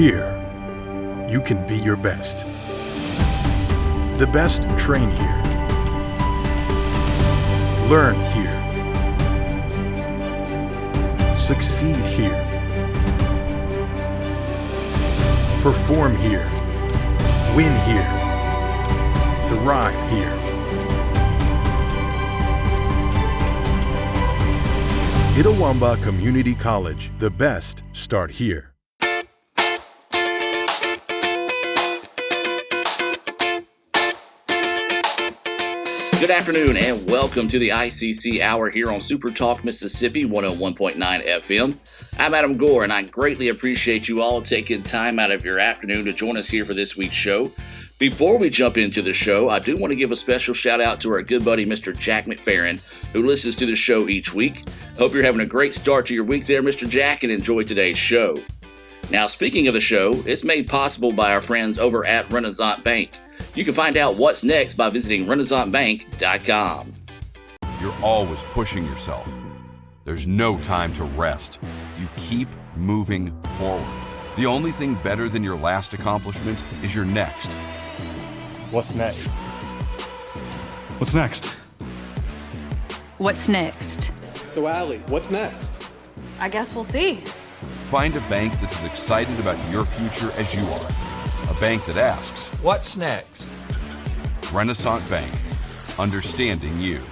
Here, you can be your best. The best train here. Learn here. Succeed here. Perform here. Win here. Thrive here. Itawamba Community College. The best start here. Good afternoon and welcome to the ICC Hour here on Super Talk Mississippi 101.9 FM. I'm Adam Gore and I greatly appreciate you all taking time out of your afternoon to join us here for this week's show. Before we jump into the show, I do want to give a special shout out to our good buddy Mr. Jack McFerrin, who listens to the show each week. Hope you're having a great start to your week there, Mr. Jack, and enjoy today's show. Now, speaking of the show, it's made possible by our friends over at Renaissance Bank. You can find out what's next by visiting renaissancebank.com. You're always pushing yourself. There's no time to rest. You keep moving forward. The only thing better than your last accomplishment is your next. What's next? What's next? What's next? So, Allie, what's next? I guess we'll see. Find a bank that's as excited about your future as you are. A bank that asks, what's next? Renaissance Bank, understanding you.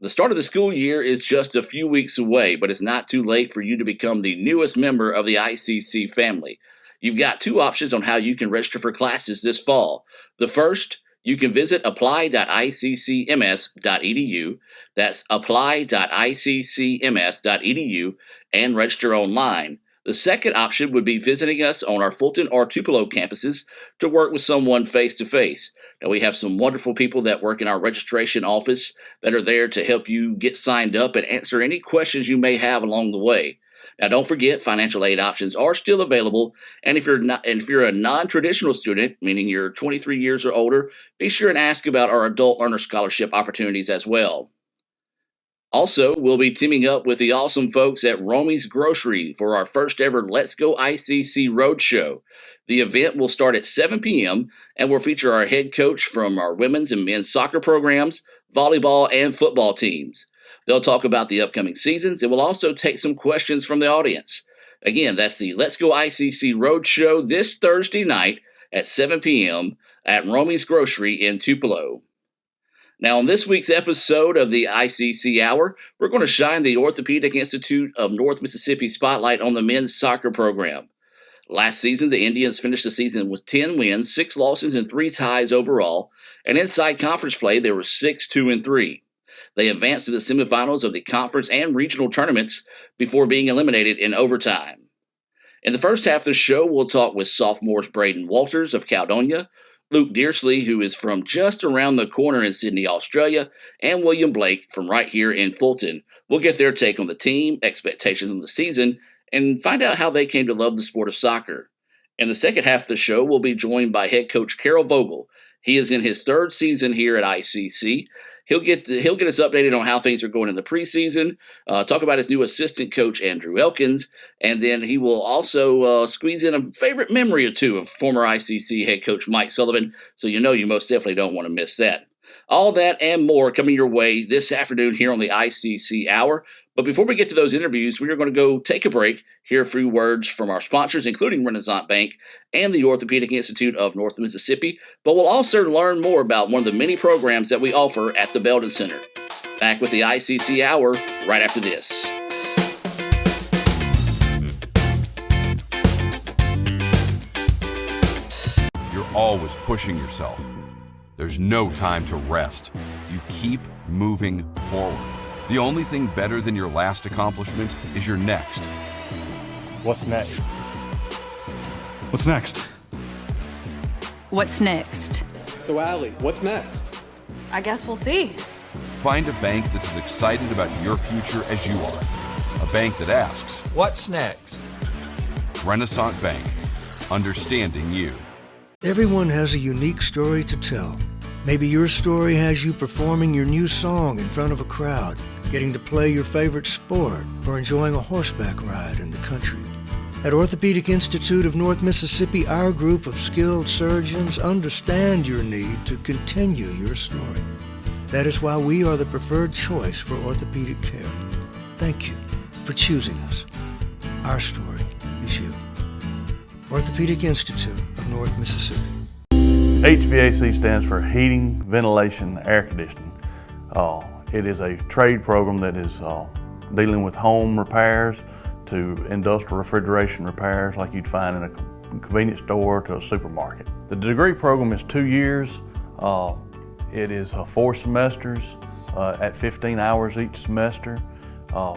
The start of the school year is just a few weeks away, but it's not too late for you to become the newest member of the ICC family. You've got two options on how you can register for classes this fall. The first, you can visit apply.iccms.edu. That's apply.iccms.edu and register online. The second option would be visiting us on our Fulton or Tupelo campuses to work with someone face-to-face. Now, we have some wonderful people that work in our registration office that are there to help you get signed up and answer any questions you may have along the way. Now, don't forget, financial aid options are still available, and if you're a non-traditional student, meaning you're 23 years or older, be sure and ask about our adult learner scholarship opportunities as well. Also, we'll be teaming up with the awesome folks at Romy's Grocery for our first ever Let's Go ICC Roadshow. The event will start at 7 p.m. and will feature our head coach from our women's and men's soccer programs, volleyball, and football teams. They'll talk about the upcoming seasons and will also take some questions from the audience. Again, that's the Let's Go ICC Roadshow this Thursday night at 7 p.m. at Romy's Grocery in Tupelo. Now, on this week's episode of the ICC Hour, we're going to shine the Orthopedic Institute of North Mississippi spotlight on the men's soccer program. Last season, the Indians finished the season with 10 wins, 6 losses, and 3 ties overall, and inside conference play, they were 6-2-3. They advanced to the semifinals of the conference and regional tournaments before being eliminated in overtime. In the first half of the show, we'll talk with sophomores Braden Walters of Caledonia, Luke Dearsley, who is from just around the corner in Sydney, Australia, and William Blake from right here in Fulton. We'll get their take on the team, expectations on the season, and find out how they came to love the sport of soccer. In the second half of the show, we'll be joined by head coach Carol Vogel. He is in his third season here at ICC. He'll get us updated on how things are going in the preseason, talk about his new assistant coach, Andrew Elkins, and then he will also squeeze in a favorite memory or two of former ICC head coach Mike Sullivan, so you most definitely don't want to miss that. All that and more coming your way this afternoon here on the ICC Hour. But before we get to those interviews, we are going to go take a break, hear a few words from our sponsors, including Renaissance Bank and the Orthopedic Institute of North Mississippi. But we'll also learn more about one of the many programs that we offer at the Belden Center. Back with the ICC Hour right after this. You're always pushing yourself. There's no time to rest. You keep moving forward. The only thing better than your last accomplishment is your next. What's next? What's next? What's next? So, Allie, what's next? I guess we'll see. Find a bank that's as excited about your future as you are. A bank that asks, what's next? Renaissance Bank, understanding you. Everyone has a unique story to tell. Maybe your story has you performing your new song in front of a crowd, getting to play your favorite sport, or enjoying a horseback ride in the country. At Orthopedic Institute of North Mississippi, our group of skilled surgeons understand your need to continue your story. That is why we are the preferred choice for orthopedic care. Thank you for choosing us. Our story is you. Orthopedic Institute of North Mississippi. HVAC stands for Heating, Ventilation, Air Conditioning. It is a trade program that is dealing with home repairs to industrial refrigeration repairs like you'd find in a convenience store to a supermarket. The degree program is 2 years. It is 4 semesters at 15 hours each semester.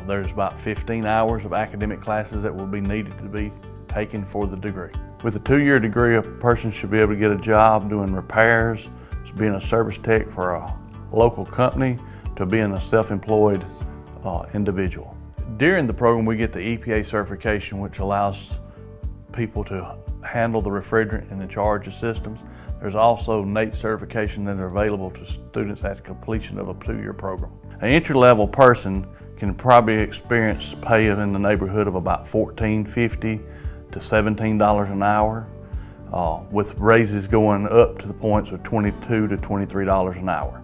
There's about 15 hours of academic classes that will be needed to be taken for the degree. With a 2-year degree, a person should be able to get a job doing repairs, being a service tech for a local company, to being a self-employed individual. During the program, we get the EPA certification, which allows people to handle the refrigerant and the charge of systems. There's also NATE certification that are available to students at the completion of a 2-year program. An entry-level person can probably experience pay in the neighborhood of about $14.50 to $17 an hour, with raises going up to the points of $22 to $23 an hour.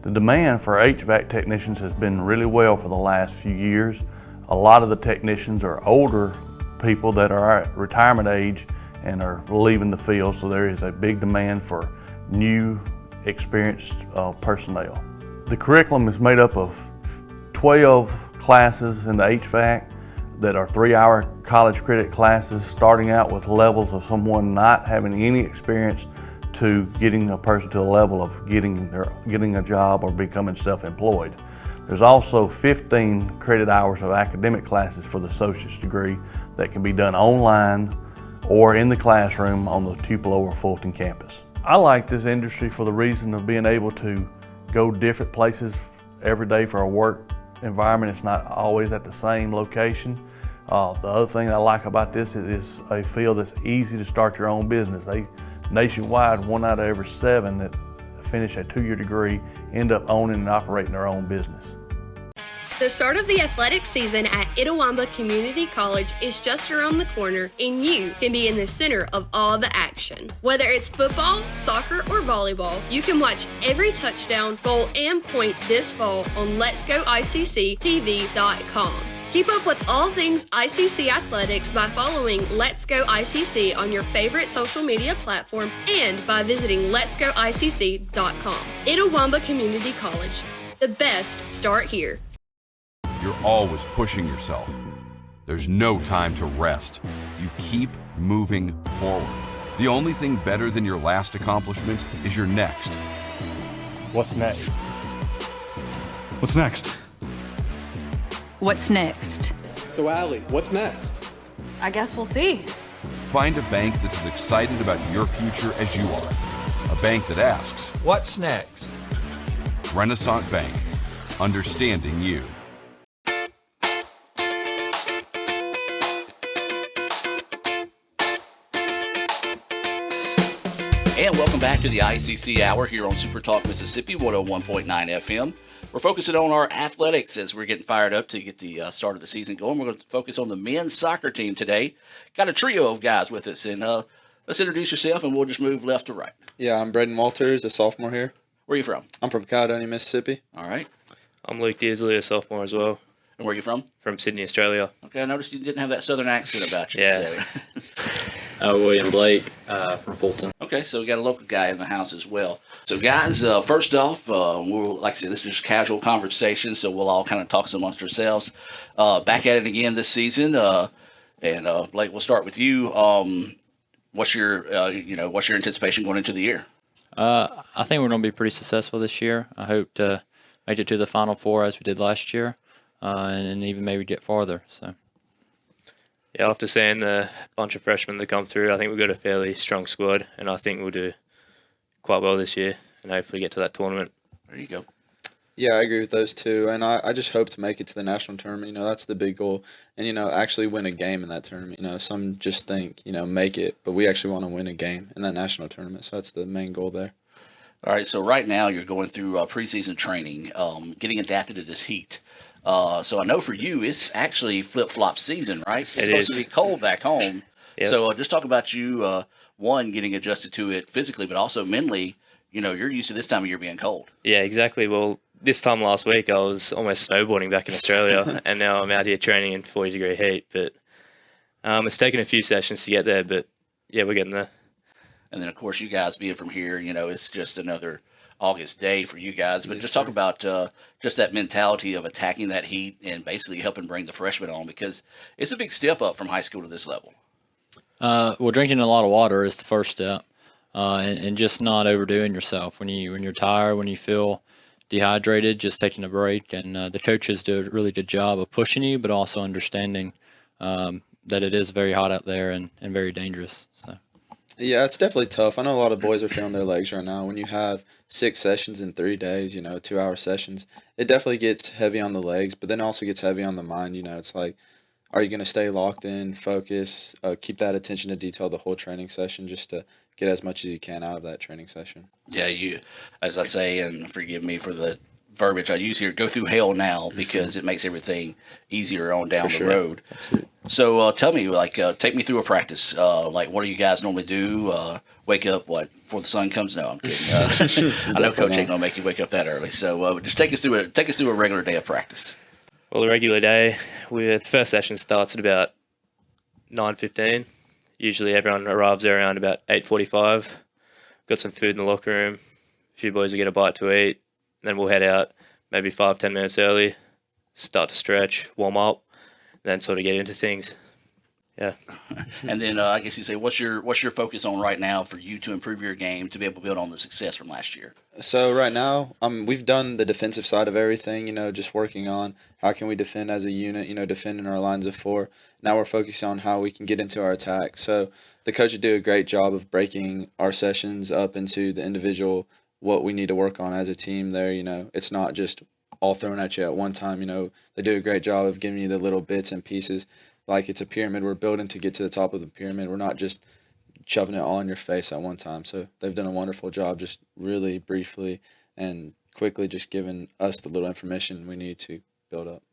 The demand for HVAC technicians has been really well for the last few years. A lot of the technicians are older people that are at retirement age and are leaving the field, so there is a big demand for new, experienced personnel. The curriculum is made up of 12 classes in the HVAC that are 3-hour college credit classes, starting out with levels of someone not having any experience to getting a person to a level of getting a job or becoming self-employed. There's also 15 credit hours of academic classes for the associate's degree that can be done online or in the classroom on the Tupelo or Fulton campus. I like this industry for the reason of being able to go different places every day for a work environment. It's not always at the same location. The other thing I like about this is a field that's easy to start your own business. Nationwide, 1 out of every 7 that finish a 2-year degree end up owning and operating their own business. The start of the athletic season at Itawamba Community College is just around the corner, and you can be in the center of all the action. Whether it's football, soccer, or volleyball, you can watch every touchdown, goal, and point this fall on Let'sGoICCTV.com. Keep up with all things ICC athletics by following Let's Go ICC on your favorite social media platform and by visiting letsgoicc.com. Itawamba Community College. The best start here. You're always pushing yourself. There's no time to rest. You keep moving forward. The only thing better than your last accomplishment is your next. What's next? What's next? What's next? So, Allie, what's next? I guess we'll see. Find a bank that's as excited about your future as you are. A bank that asks, What's next? Renaissance Bank, understanding you. And welcome back to the ICC Hour here on Super Talk Mississippi 101.9 FM. We're focusing on our athletics as we're getting fired up to get the start of the season going. We're going to focus on the men's soccer team today. Got a trio of guys with us, and let's introduce yourself, and we'll just move left to right. Yeah, I'm Braden Walters, a sophomore here. Where are you from? I'm from Caledonia, Mississippi. All right. I'm Luke Dearsley, a sophomore as well. And where are you from? From Sydney, Australia. Okay, I noticed you didn't have that southern accent about you. Yeah. So. William Blake from Fulton. Okay, so we got a local guy in the house as well. So, guys, first off, we'll, like I said, this is just casual conversation, so we'll all kind of talk amongst ourselves. Back at it again this season, and Blake, we'll start with you. What's your anticipation going into the year? I think we're going to be pretty successful this year. I hope to make it to the Final Four as we did last year, and even maybe get farther. So. Yeah, after seeing the bunch of freshmen that come through, I think we've got a fairly strong squad, and I think we'll do quite well this year and hopefully get to that tournament. There you go. Yeah, I agree with those two, and I just hope to make it to the national tournament. That's the big goal, and actually win a game in that tournament. Some just think make it, but we actually want to win a game in that national tournament. So that's the main goal there. All right, so right now you're going through preseason training, getting adapted to this heat. So I know for you, it's actually flip-flop season, right? It's It supposed to is. be cold back home. Yep. So just talk about you, one, getting adjusted to it physically, but also mentally. You're used to this time of year being cold. Yeah, exactly. Well, this time last week I was almost snowboarding back in Australia, and now I'm out here training in 40-degree heat. But it's taken a few sessions to get there, but yeah, we're getting there. And then, of course, you guys being from here, it's just another August day for you guys. But just talk about just that mentality of attacking that heat and basically helping bring the freshmen on, because it's a big step up from high school to this level. Well, drinking a lot of water is the first step, and just not overdoing yourself. When you're tired, when you feel dehydrated, just taking a break. And the coaches do a really good job of pushing you, but also understanding that it is very hot out there and very dangerous. So. Yeah, it's definitely tough. I know a lot of boys are feeling their legs right now. When you have 6 sessions in 3 days, 2-hour sessions, it definitely gets heavy on the legs, but then also gets heavy on the mind. It's like, are you going to stay locked in, focus, keep that attention to detail the whole training session just to get as much as you can out of that training session? Yeah, as I say, and forgive me for the verbiage I use here, go through hell now, because it makes everything easier on down the road. That's it. So tell me, take me through a practice. What do you guys normally do? Wake up, before the sun comes? No, I'm kidding. I know Coach ain't gonna make you wake up that early. So just take us through a regular day of practice. Well, the regular day, the first session starts at about 9:15. Usually everyone arrives there around about 8:45. Got some food in the locker room. A few boys will get a bite to eat. Then we'll head out maybe 5-10 minutes early, start to stretch, warm up, and then sort of get into things. Yeah. And then I guess you say, what's your focus on right now for you to improve your game to be able to build on the success from last year? So right now, we've done the defensive side of everything, just working on how can we defend as a unit, defending our lines of 4. Now we're focusing on how we can get into our attack. So the coaches do a great job of breaking our sessions up into the individual, what we need to work on as a team there. It's not just all thrown at you at one time. They do a great job of giving you the little bits and pieces. Like it's a pyramid. We're building to get to the top of the pyramid. We're not just shoving it all in your face at one time. So they've done a wonderful job just really briefly and quickly just giving us the little information we need to build up.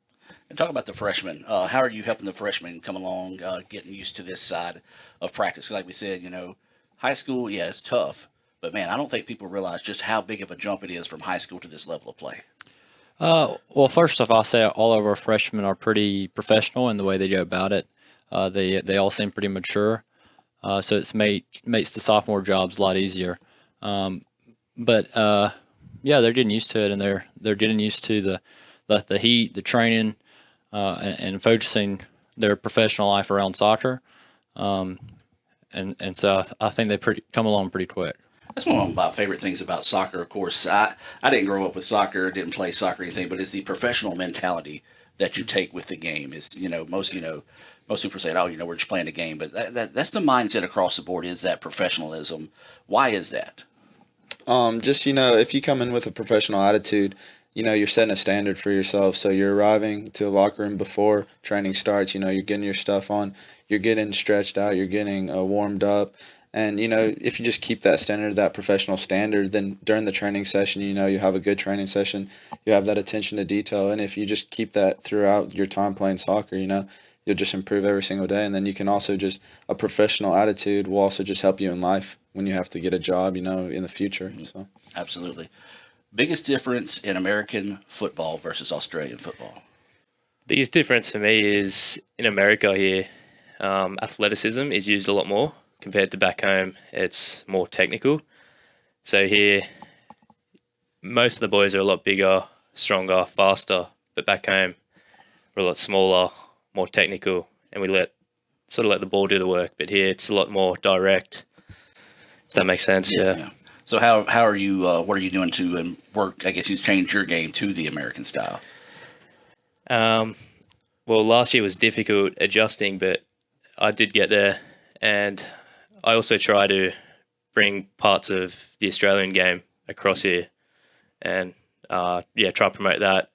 And talk about the freshmen. How are you helping the freshmen come along, getting used to this side of practice? Like we said, high school, yeah, it's tough. But, man, I don't think people realize just how big of a jump it is from high school to this level of play. Well, first off, I'll say all of our freshmen are pretty professional in the way they go about it. They all seem pretty mature, so it's makes the sophomore jobs a lot easier. But yeah, they're getting used to it, and they're getting used to the heat, the training, and focusing their professional life around soccer. And so I think they come along pretty quick. That's one of my favorite things about soccer. Of course, I didn't grow up with soccer, didn't play soccer or anything, but it's the professional mentality that you take with the game. It's, most people say, oh, we're just playing a game, but that's the mindset across the board, is that professionalism. Why is that? Just, if you come in with a professional attitude, you're setting a standard for yourself. So you're arriving to the locker room before training starts, you're getting your stuff on, you're getting stretched out, you're getting warmed up. And, if you just keep that standard, that professional standard, then during the training session, you have a good training session, you have that attention to detail. And if you just keep that throughout your time playing soccer, you'll just improve every single day. And then you can also a professional attitude will also just help you in life when you have to get a job, in the future. So Absolutely. Biggest difference in American football versus Australian football? Biggest difference for me is in America here, athleticism is used a lot more. Compared to back home, it's more technical. So here, most of the boys are a lot bigger, stronger, faster. But back home, we're a lot smaller, more technical, and we let the ball do the work. But here, it's a lot more direct. If that makes sense, yeah. So how are you? What are you doing to work? I guess you've changed your game to the American style. Well, last year was difficult adjusting, but I did get there, and I also try to bring parts of the Australian game across here and, try to promote that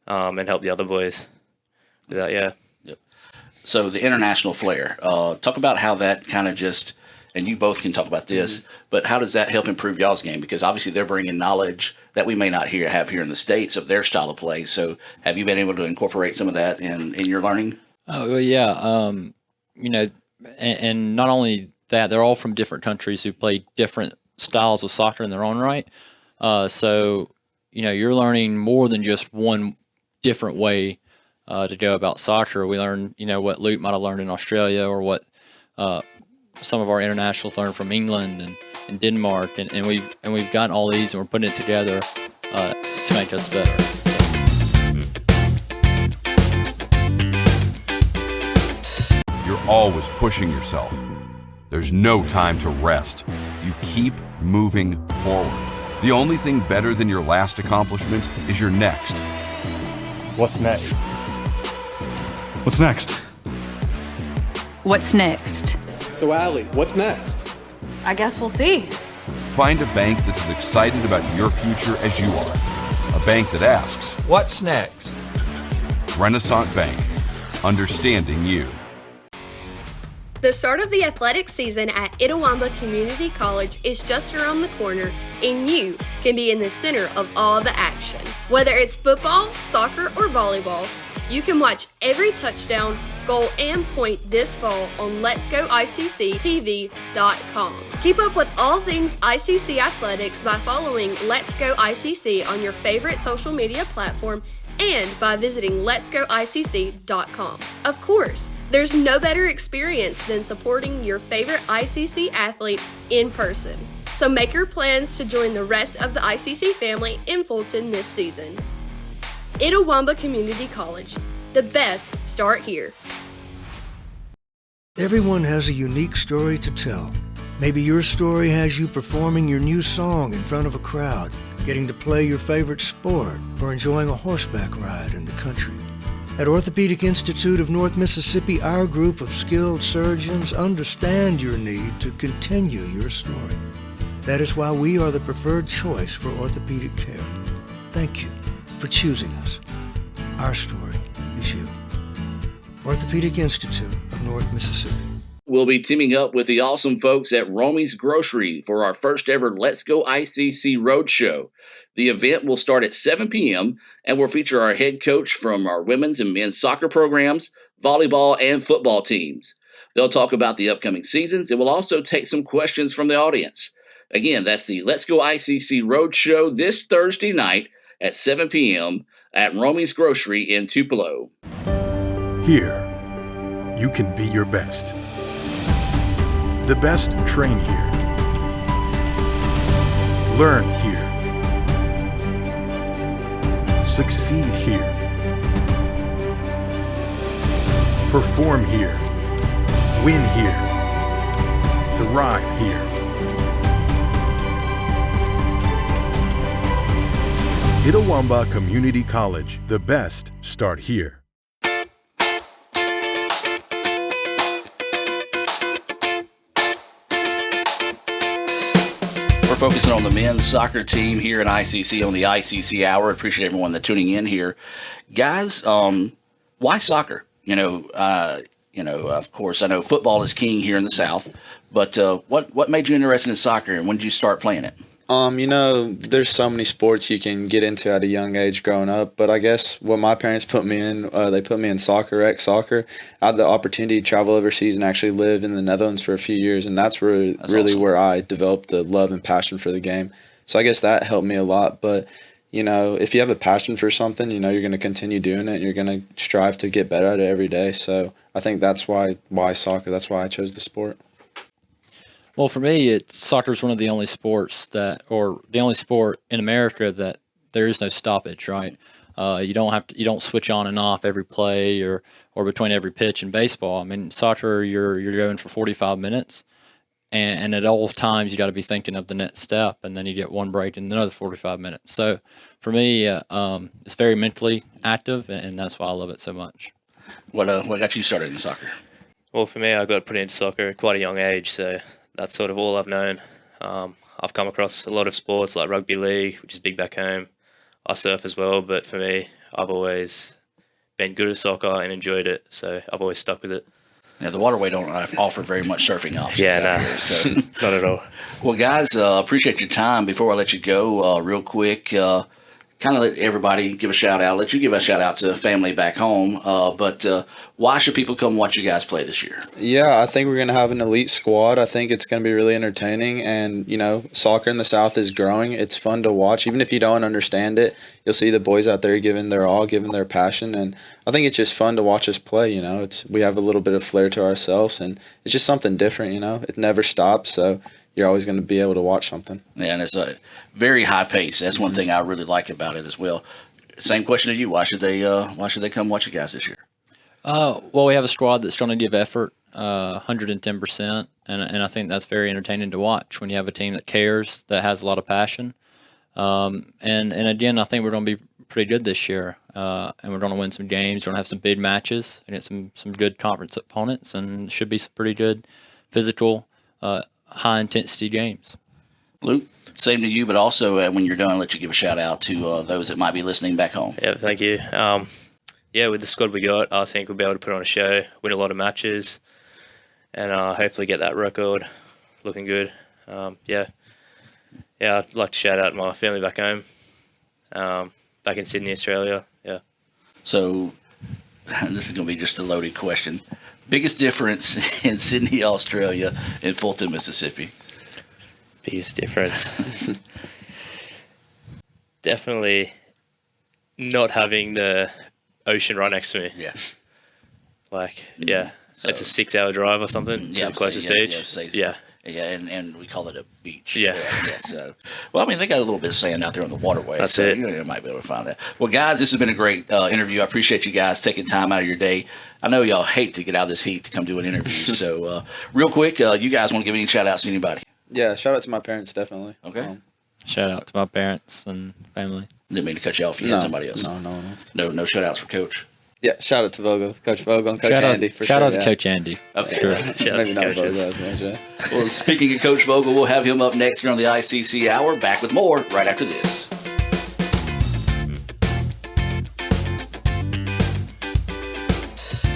and help the other boys with that, yeah. Yep. So the international flair, talk about how that kind of just and you both can talk about this, but how does that help improve y'all's game? Because obviously they're bringing knowledge that we may not have here in the States of their style of play. So have you been able to incorporate some of that in your learning? Oh, well, yeah. You know, and not only that, they're all from different countries who play different styles of soccer in their own right. So, you know, you're learning more than just one different way to go about soccer. We learn, you know, what Luke might have learned in Australia, or what some of our internationals learned from England and Denmark, and we've gotten all these, and we're putting it together to make us better. You're always pushing yourself. There's no time to rest. You keep moving forward. The only thing better than your last accomplishment is your next. What's next? What's next? What's next? So, Allie, what's next? I guess we'll see. Find a bank that's as excited about your future as you are. A bank that asks, What's next? Renaissance Bank, understanding you. The start of the athletic season at Itawamba Community College is just around the corner, and you can be in the center of all the action. Whether it's football, soccer, or volleyball, you can watch every touchdown, goal, and point this fall on Let'sGoICCTV.com. Keep up with all things ICC athletics by following Let's Go ICC on your favorite social media platform and by visiting Let'sGoICC.com. Of course, there's no better experience than supporting your favorite ICC athlete in person. So make your plans to join the rest of the ICC family in Fulton this season. Itawamba Community College. The best start here. Everyone has a unique story to tell. Maybe your story has you performing your new song in front of a crowd, getting to play your favorite sport, or enjoying a horseback ride in the country. At Orthopedic Institute of North Mississippi, our group of skilled surgeons understand your need to continue your story. That is why we are the preferred choice for orthopedic care. Thank you for choosing us. Our story is you. Orthopedic Institute of North Mississippi. We'll be teaming up with the awesome folks at Romy's Grocery for our first ever Let's Go ICC Roadshow. The event will start at 7 p.m. and will feature our head coach from our women's and men's soccer programs, volleyball, and football teams. They'll talk about the upcoming seasons and will also take some questions from the audience. Again, that's the Let's Go ICC Roadshow this Thursday night at 7 p.m. at Romy's Grocery in Tupelo. Here, you can be your best. The best train here. Learn here. Succeed here. Perform here. Win here. Thrive here. Itawamba Community College. The best start here. We're focusing on the men's soccer team here at ICC on the ICC Hour. Appreciate everyone that's tuning in here, guys. Why soccer? Of course, I know football is king here in the South, but what made you interested in soccer, and when did you start playing it? There's so many sports you can get into at a young age growing up, but I guess what my parents put me in, they put me in soccer, rec soccer. I had the opportunity to travel overseas and actually live in the Netherlands for a few years, and that's really awesome. where I developed the love and passion for the game. So I guess that helped me a lot, but if you have a passion for something, you're going to continue doing it, and you're going to strive to get better at it every day. So I think that's why soccer, that's why I chose the sport. Well, for me, soccer is one of the only sports the only sport in America that there is no stoppage, right? You don't switch on and off every play or between every pitch in baseball. I mean, soccer, you're going for 45 minutes, and at all times you got to be thinking of the next step, and then you get one break and another 45 minutes. So for me, it's very mentally active, and that's why I love it so much. What got you started in soccer? Well, for me, I got put into soccer at quite a young age, so that's sort of all I've known. I've come across a lot of sports like rugby league, which is big back home. I surf as well, but for me, I've always been good at soccer and enjoyed it, so I've always stuck with it. Yeah, the waterway don't offer very much surfing options. Yeah, out here, so. Not at all. Well, guys, appreciate your time. Before I let you go, real quick, kind of let everybody give a shout out. Let you give a shout out to family back home. But why should people come watch you guys play this year? Yeah, I think we're going to have an elite squad. I think it's going to be really entertaining. And, you know, soccer in the South is growing. It's fun to watch. Even if you don't understand it, you'll see the boys out there giving their all, giving their passion. And I think it's just fun to watch us play, you know. We have a little bit of flair to ourselves, and it's just something different, you know. It never stops, so you're always going to be able to watch something. Yeah, and it's a very high pace. That's one thing I really like about it as well. Same question to you. Why should they come watch you guys this year? Well, we have a squad that's trying to give effort 110%, and I think that's very entertaining to watch when you have a team that cares, that has a lot of passion. And again, I think we're going to be pretty good this year, and we're going to win some games. We're going to have some big matches against some good conference opponents, and should be some pretty good physical, high-intensity games. Luke, same to you, but also when you're done, let you give a shout-out to those that might be listening back home. Yeah, thank you. Yeah, with the squad we got, I think we'll be able to put on a show, win a lot of matches, and hopefully get that record looking good. Yeah, I'd like to shout out my family back home, back in Sydney, Australia. Yeah. So this is going to be just a loaded question. Biggest difference in Sydney, Australia, and Fulton, Mississippi? Biggest difference? Definitely not having the ocean right next to me. Yeah. So, it's a 6-hour drive or something to the closest beach. Yeah. Yeah, and we call it a beach. Yeah. So, well, I mean, they got a little bit of sand out there on the waterway. That's so it. You might be able to find that. Well, guys, this has been a great interview. I appreciate you guys taking time out of your day. I know y'all hate to get out of this heat to come do an interview. So, real quick, you guys want to give any shout-outs to anybody? Yeah, shout out to my parents, definitely. Okay. Shout out to my parents and family. Didn't mean to cut you off. You had somebody else. No one else. No shout-outs for Coach? Yeah, shout out to Vogel, Coach Vogel, and Coach Andy. Shout out to Coach Andy. Okay. Sure. Maybe not Vogel as much, yeah. Well, speaking of Coach Vogel, we'll have him up next here on the ICC Hour. Back with more right after this.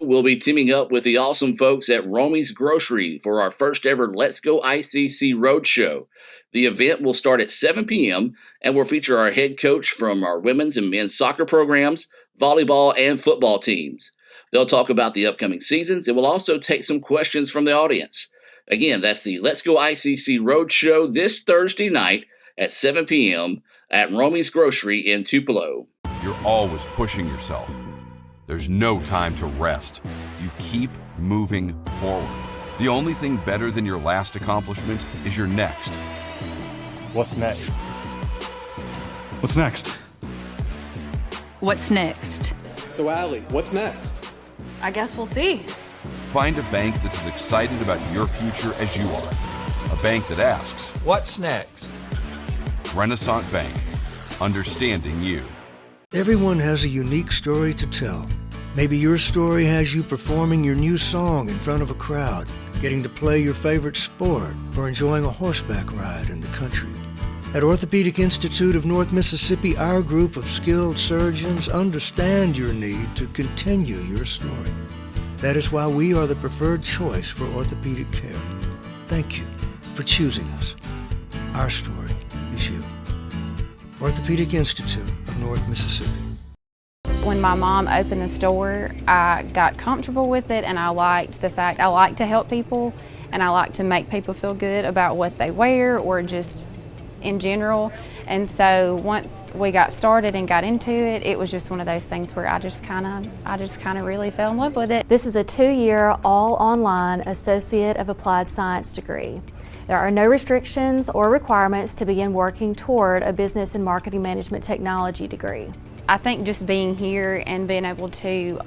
We'll be teaming up with the awesome folks at Romy's Grocery for our first ever Let's Go ICC Roadshow. The event will start at 7 p.m. and will feature our head coach from our women's and men's soccer programs, volleyball, and football teams. They'll talk about the upcoming seasons and will also take some questions from the audience. Again, that's the Let's Go ICC Roadshow this Thursday night at 7 p.m. at Romy's Grocery in Tupelo. You're always pushing yourself. There's no time to rest. You keep moving forward. The only thing better than your last accomplishment is your next. What's next? What's next? What's next? So, Allie, what's next? I guess we'll see. Find a bank that's as excited about your future as you are. A bank that asks, What's next? Renaissance Bank, understanding you. Everyone has a unique story to tell. Maybe your story has you performing your new song in front of a crowd, getting to play your favorite sport, or enjoying a horseback ride in the country. At Orthopedic Institute of North Mississippi, our group of skilled surgeons understand your need to continue your story. That is why we are the preferred choice for orthopedic care. Thank you for choosing us. Our story is you. Orthopedic Institute of North Mississippi. When my mom opened the store, I got comfortable with it, and I liked the fact I like to help people, and I like to make people feel good about what they wear or just in general. And so once we got started and got into it, it was just one of those things where I just kind of really fell in love with it. This is a 2-year all-online Associate of Applied Science degree. There are no restrictions or requirements to begin working toward a Business and Marketing Management Technology degree. I think just being here and being able to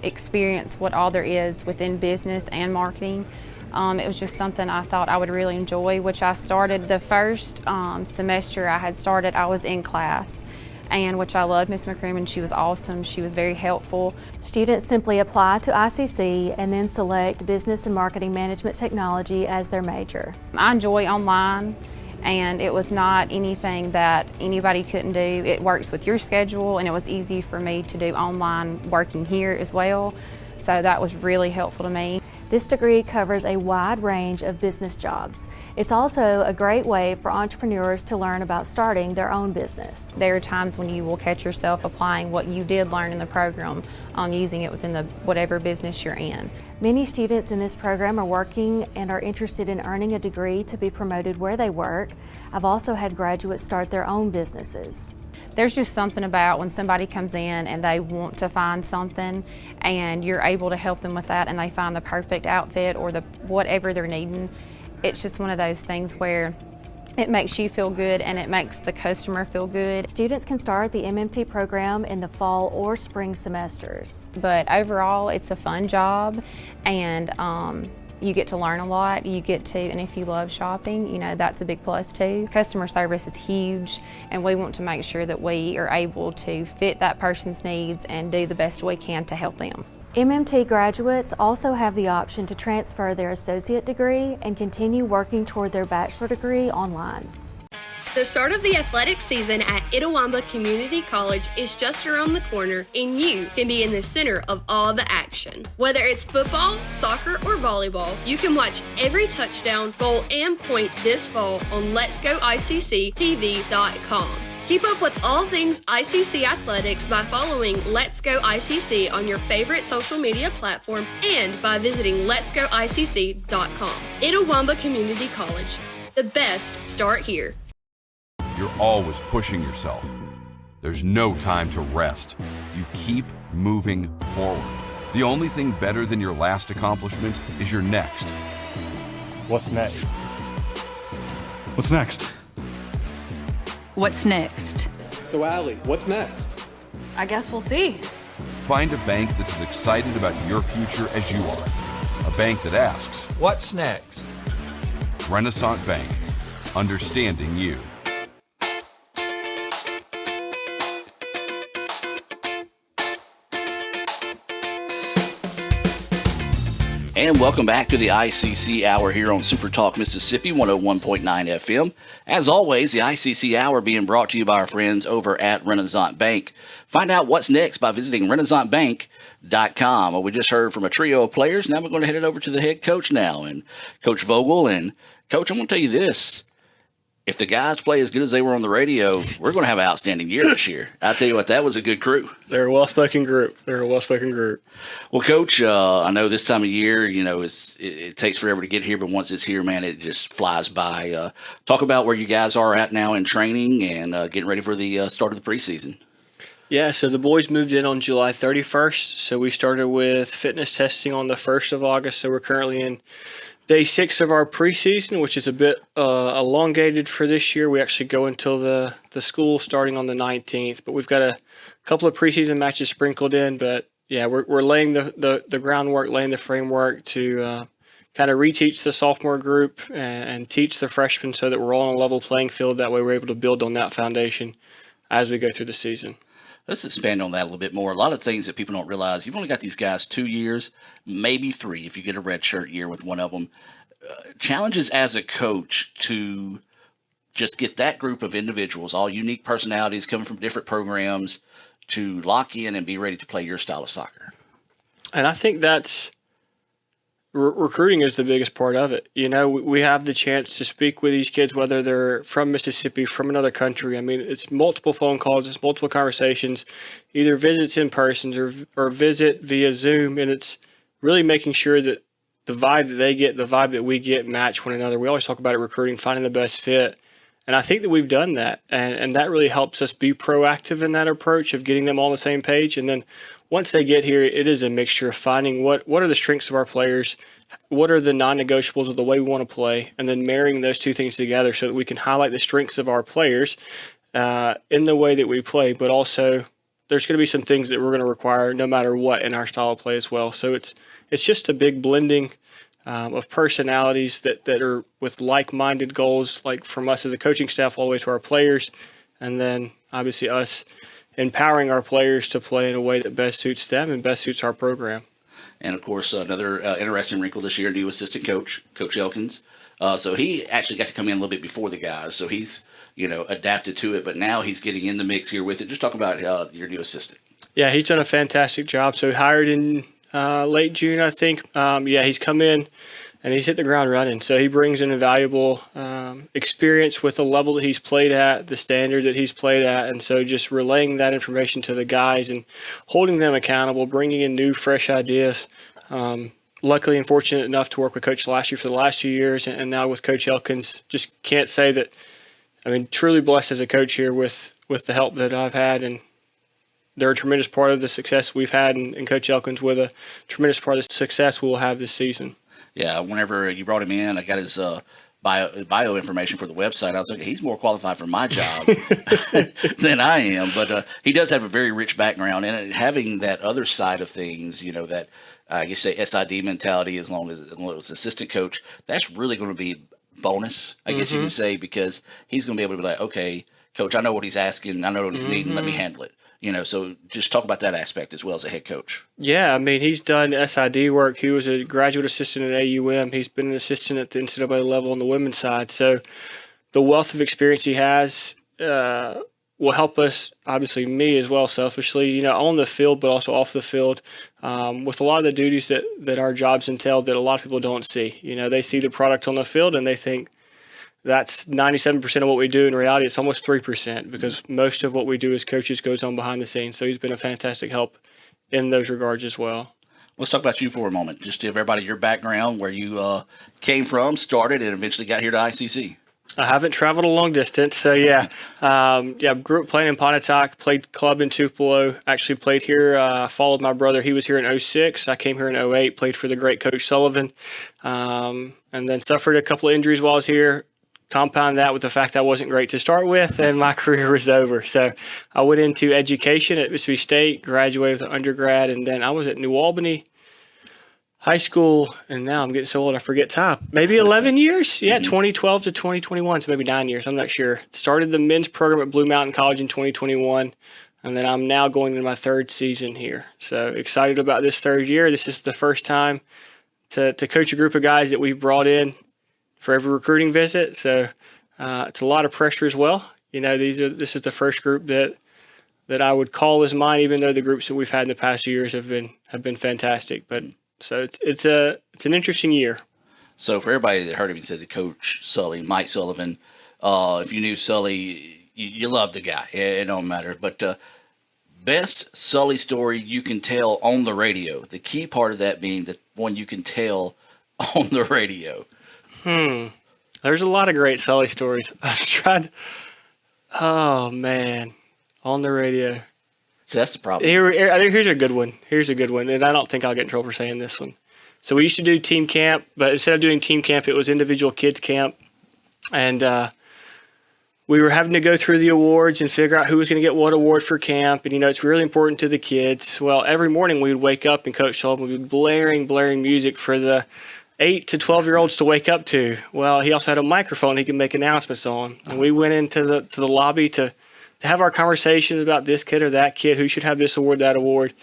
experience what all there is within business and marketing, it was just something I thought I would really enjoy, which I started the first semester I was in class, and which I loved Miss McCrimmon. She was awesome. She was very helpful. Students simply apply to ICC and then select Business and Marketing Management Technology as their major. I enjoy online, and it was not anything that anybody couldn't do. It works with your schedule, and it was easy for me to do online working here as well. So that was really helpful to me. This degree covers a wide range of business jobs. It's also a great way for entrepreneurs to learn about starting their own business. There are times when you will catch yourself applying what you did learn in the program, using it within whatever business you're in. Many students in this program are working and are interested in earning a degree to be promoted where they work. I've also had graduates start their own businesses. There's just something about when somebody comes in and they want to find something and you're able to help them with that and they find the perfect outfit or whatever they're needing. It's just one of those things where it makes you feel good and it makes the customer feel good. Students can start the MMT program in the fall or spring semesters. But overall, it's a fun job, and you get to learn a lot. You get to, and if you love shopping, that's a big plus too. Customer service is huge, and we want to make sure that we are able to fit that person's needs and do the best we can to help them. MMT graduates also have the option to transfer their associate degree and continue working toward their bachelor degree online. The start of the athletic season at Itawamba Community College is just around the corner, and you can be in the center of all the action. Whether it's football, soccer, or volleyball, you can watch every touchdown, goal, and point this fall on letsgoicctv.com. Keep up with all things ICC athletics by following Let's Go ICC on your favorite social media platform and by visiting letsgoicc.com. Itawamba Community College. The best start here. You're always pushing yourself. There's no time to rest. You keep moving forward. The only thing better than your last accomplishment is your next. What's next? What's next? What's next? So, Allie, what's next? I guess we'll see. Find a bank that's as excited about your future as you are. A bank that asks, What's next? Renaissance Bank, understanding you. And welcome back to the ICC Hour here on Super Talk Mississippi 101.9 FM. As always, the ICC Hour being brought to you by our friends over at Renaissance Bank. Find out what's next by visiting renaissancebank.com. Well, we just heard from a trio of players. Now we're going to head it over to the head coach now, and Coach Vogel. And Coach, I'm going to tell you this. If the guys play as good as they were on the radio, we're going to have an outstanding year this year. I'll tell you what, that was a good crew. They're a well-spoken group. Well, Coach, I know this time of year, it takes forever to get here, but once it's here, man, it just flies by. Talk about where you guys are at now in training and getting ready for the start of the preseason. Yeah, so the boys moved in on July 31st, so we started with fitness testing on the 1st of August, so we're currently in Day 6 of our preseason, which is a bit elongated for this year. We actually go until the school starting on the 19th, but we've got a couple of preseason matches sprinkled in. But yeah, we're laying the groundwork, laying the framework to kind of reteach the sophomore group and teach the freshmen so that we're all on a level playing field. That way we're able to build on that foundation as we go through the season. Let's expand on that a little bit more. A lot of things that people don't realize. You've only got these guys 2 years, maybe 3 if you get a red shirt year with one of them. Challenges as a coach to just get that group of individuals, all unique personalities coming from different programs, to lock in and be ready to play your style of soccer. And I think that's recruiting is the biggest part of it. We have the chance to speak with these kids, whether they're from Mississippi, from another country. I mean, it's multiple phone calls, it's multiple conversations, either visits in person or visit via Zoom. And it's really making sure that the vibe that they get, the vibe that we get match one another. We always talk about it, recruiting, finding the best fit. And I think that we've done that. And that really helps us be proactive in that approach of getting them all on the same page. And then once they get here, it is a mixture of finding what are the strengths of our players, what are the non-negotiables of the way we want to play, and then marrying those two things together so that we can highlight the strengths of our players in the way that we play, but also there's going to be some things that we're going to require no matter what in our style of play as well. So it's just a big blending of personalities that are with like-minded goals, like from us as a coaching staff all the way to our players, and then obviously us empowering our players to play in a way that best suits them and best suits our program. And, of course, another interesting wrinkle this year, new assistant coach, Coach Elkins. So he actually got to come in a little bit before the guys, so he's, adapted to it. But now he's getting in the mix here with it. Just talk about your new assistant. Yeah, he's done a fantastic job. So he hired in late June, I think. He's come in and he's hit the ground running. So he brings an invaluable experience with the level that he's played at, the standard that he's played at. And so just relaying that information to the guys and holding them accountable, bringing in new, fresh ideas. Luckily and fortunate enough to work with Coach Lashley for the last 2 years, and now with Coach Elkins. Just can't say that. I mean, truly blessed as a coach here with the help that I've had, and they're a tremendous part of the success we've had, and Coach Elkins with a tremendous part of the success we'll have this season. Yeah, whenever you brought him in, I got his bio information for the website. I was like, he's more qualified for my job than I am. But he does have a very rich background, and having that other side of things, that I guess say SID mentality, as long as assistant coach, that's really going to be bonus, I guess you can say, because he's going to be able to be like, okay, coach, I know what he's asking, I know what he's needing, let me handle it. So just talk about that aspect as well as a head coach. Yeah, I mean, he's done SID work. He was a graduate assistant at AUM. He's been an assistant at the NCAA level on the women's side. So the wealth of experience he has will help us, obviously me as well, selfishly, on the field, but also off the field, with a lot of the duties that our jobs entail that a lot of people don't see. They see the product on the field and they think, that's 97% of what we do. In reality, it's almost 3% because most of what we do as coaches goes on behind the scenes. So he's been a fantastic help in those regards as well. Let's talk about you for a moment. Just give everybody your background, where you came from, started, and eventually got here to ICC. I haven't traveled a long distance, so grew up playing in Pontotoc, played club in Tupelo, actually played here, followed my brother. He was here in 06. I came here in 08, played for the great Coach Sullivan, and then suffered a couple of injuries while I was here. Compound that with the fact I wasn't great to start with, and my career was over. So I went into education at Mississippi State, graduated with an undergrad, and then I was at New Albany High School, and now I'm getting so old I forget time. Maybe 11 years? Yeah, 2012 to 2021, so maybe 9 years. I'm not sure. Started the men's program at Blue Mountain College in 2021, and then I'm now going into my third season here. So excited about this third year. This is the first time to coach a group of guys that we've brought in for every recruiting visit, so it's a lot of pressure as well. This is the first group that I would call as mine, even though the groups that we've had in the past years have been fantastic. But so it's an interesting year. So for everybody that heard him, he said to Coach Sully, Mike Sullivan. If you knew Sully, you loved the guy. It don't matter. But best Sully story you can tell on the radio. The key part of that being the one you can tell on the radio. There's a lot of great Sully stories. I've tried. Oh man, on the radio. So that's the problem. Here's a good one. And I don't think I'll get in trouble for saying this one. So we used to do team camp, but instead of doing team camp, it was individual kids camp, and we were having to go through the awards and figure out who was going to get what award for camp. And it's really important to the kids. Well, every morning we would wake up and Coach Sullivan would be blaring music for the 8 to 12-year-olds to wake up to. Well, he also had a microphone he could make announcements on. And we went into the lobby to have our conversations about this kid or that kid, who should have this award, that award.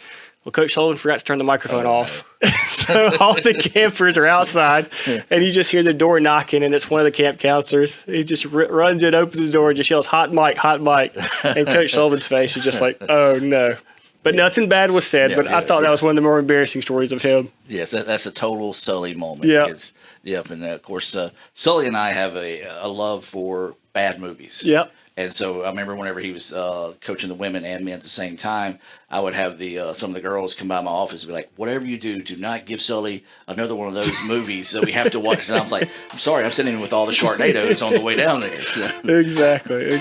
Well, Coach Sullivan forgot to turn the microphone off. So all the campers are outside, and you just hear the door knocking, and it's one of the camp counselors. He just runs in, opens his door, and just yells, hot mic, hot mic. And Coach Sullivan's face is just like, oh, no. But nothing bad was said, I thought that was one of the more embarrassing stories of him. Yes, that's a total Sully moment. Yeah. Yep, and of course, Sully and I have a love for bad movies. Yep. And so I remember whenever he was coaching the women and men at the same time, I would have some of the girls come by my office and be like, whatever you do not give Sully another one of those movies that we have to watch. And I was like, I'm sorry, I'm sitting with all the Sharknadoes on the way down there. So. Exactly.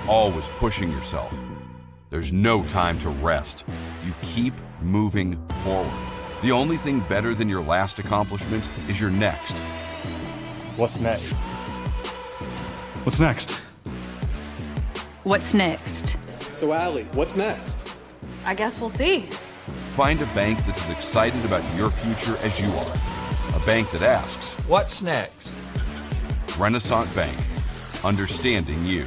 Always pushing yourself. There's no time to rest. You keep moving forward. The only thing better than your last accomplishment is your next. What's next? What's next? What's next? So, Allie, what's next? I guess we'll see. Find a bank that's as excited about your future as you are. A bank that asks, what's next? Renaissance Bank. Understanding you.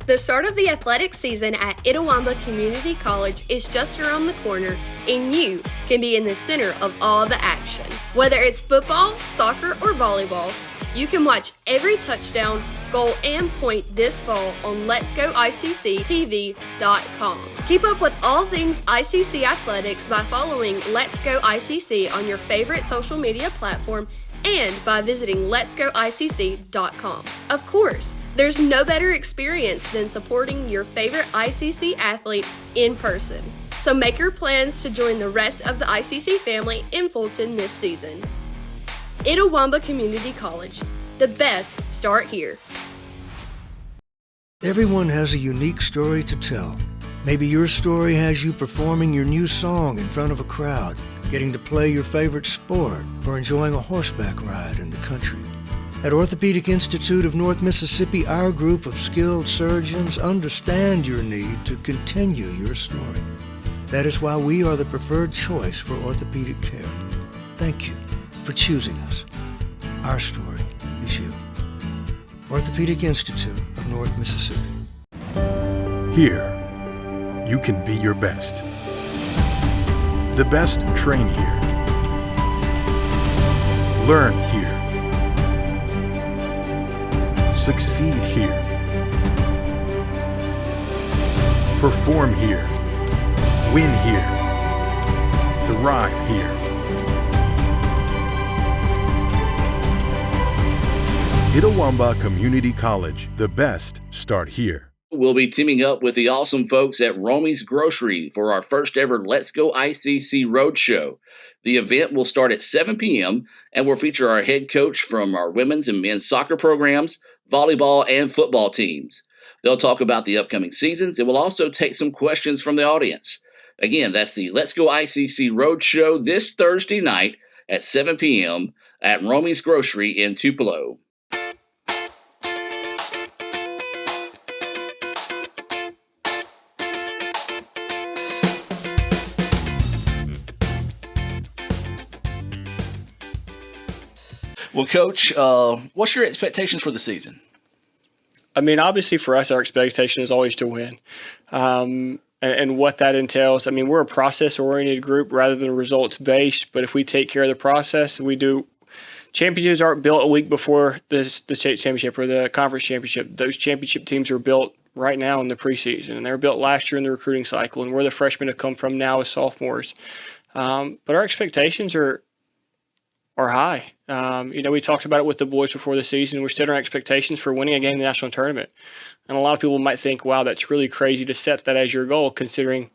The start of the athletic season at Itawamba Community College is just around the corner, and you can be in the center of all the action. Whether it's football, soccer, or volleyball, you can watch every touchdown, goal, and point this fall on letsgoicctv.com. Keep up with all things ICC athletics by following Let's Go ICC on your favorite social media platform and by visiting letsgoicc.com. Of course, there's no better experience than supporting your favorite ICC athlete in person. So make your plans to join the rest of the ICC family in Fulton this season. Itawamba Community College. The best start here. Everyone has a unique story to tell. Maybe your story has you performing your new song in front of a crowd, getting to play your favorite sport, or enjoying a horseback ride in the country. At Orthopedic Institute of North Mississippi, our group of skilled surgeons understand your need to continue your story. That is why we are the preferred choice for orthopedic care. Thank you for choosing us. Our story is you. Orthopedic Institute of North Mississippi. Here, you can be your best. The best train here. Learn here. Succeed here. Perform here. Win here. Thrive here. Itawamba Community College. The best start here. We'll be teaming up with the awesome folks at Romy's Grocery for our first ever Let's Go ICC Roadshow. The event will start at 7 p.m. and will feature our head coach from our women's and men's soccer programs, volleyball, and football teams. They'll talk about the upcoming seasons and will also take some questions from the audience. Again, that's the Let's Go ICC Roadshow this Thursday night at 7 p.m. at Romy's Grocery in Tupelo. Well, Coach, what's your expectations for the season? I mean, obviously for us, our expectation is always to win. And what that entails, I mean, we're a process-oriented group rather than results-based, but if we take care of the process, we do. Championships aren't built a week before the state championship or the conference championship. Those championship teams are built right now in the preseason, and they were built last year in the recruiting cycle, and where the freshmen have come from now as sophomores. But our expectations are high. We talked about it with the boys before the season. We're setting our expectations for winning a game in the national tournament. And a lot of people might think, wow, that's really crazy to set that as your goal, considering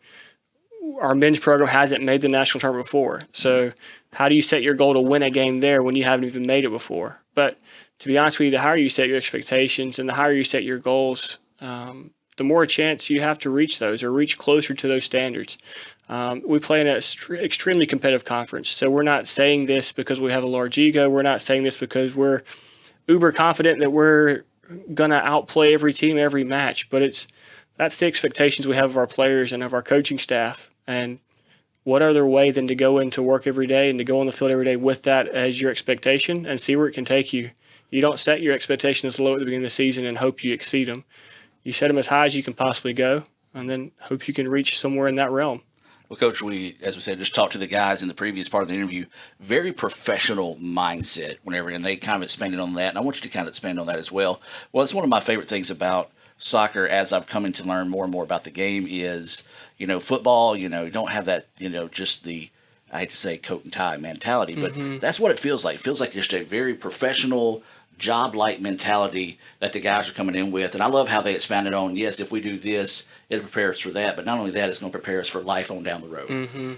our men's program hasn't made the national tournament before. So how do you set your goal to win a game there when you haven't even made it before? But to be honest with you, the higher you set your expectations and the higher you set your goals, the more chance you have to reach those or reach closer to those standards. We play in an extremely competitive conference. So we're not saying this because we have a large ego. We're not saying this because we're uber confident that we're going to outplay every team every match. But that's the expectations we have of our players and of our coaching staff. And what other way than to go into work every day and to go on the field every day with that as your expectation and see where it can take you. You don't set your expectations low at the beginning of the season and hope you exceed them. You set them as high as you can possibly go and then hope you can reach somewhere in that realm. Well, Coach, as we said, just talked to the guys in the previous part of the interview. Very professional mindset and they kind of expanded on that. And I want you to kind of expand on that as well. Well, it's one of my favorite things about soccer as I've come in to learn more and more about the game is, football, you don't have that, just the, I hate to say coat and tie mentality, but that's what it feels like. It feels like just a very professional, job-like mentality that the guys are coming in with. And I love how they expanded on, yes, if we do this, it'll prepare us for that. But not only that, it's going to prepare us for life on down the road. Mm-hmm.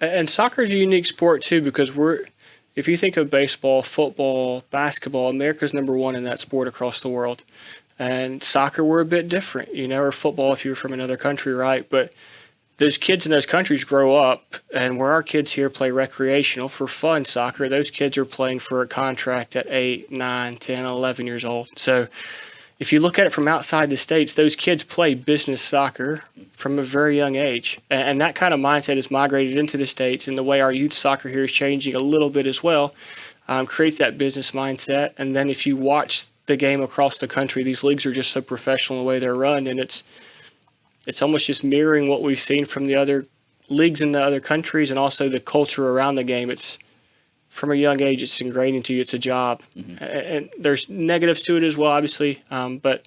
And soccer is a unique sport, too, because if you think of baseball, football, basketball, America's number one in that sport across the world. And soccer, we're a bit different, or football if you're from another country, right? But those kids in those countries grow up, and where our kids here play recreational for fun soccer, those kids are playing for a contract at 8, 9, 10, 11 years old. So if you look at it from outside the States, those kids play business soccer from a very young age. And that kind of mindset is migrated into the States, and the way our youth soccer here is changing a little bit as well, creates that business mindset. And then if you watch the game across the country, these leagues are just so professional in the way they're run, and it's almost just mirroring what we've seen from the other leagues in the other countries and also the culture around the game. It's from a young age, it's ingrained into you. It's a job, and there's negatives to it as well, obviously. But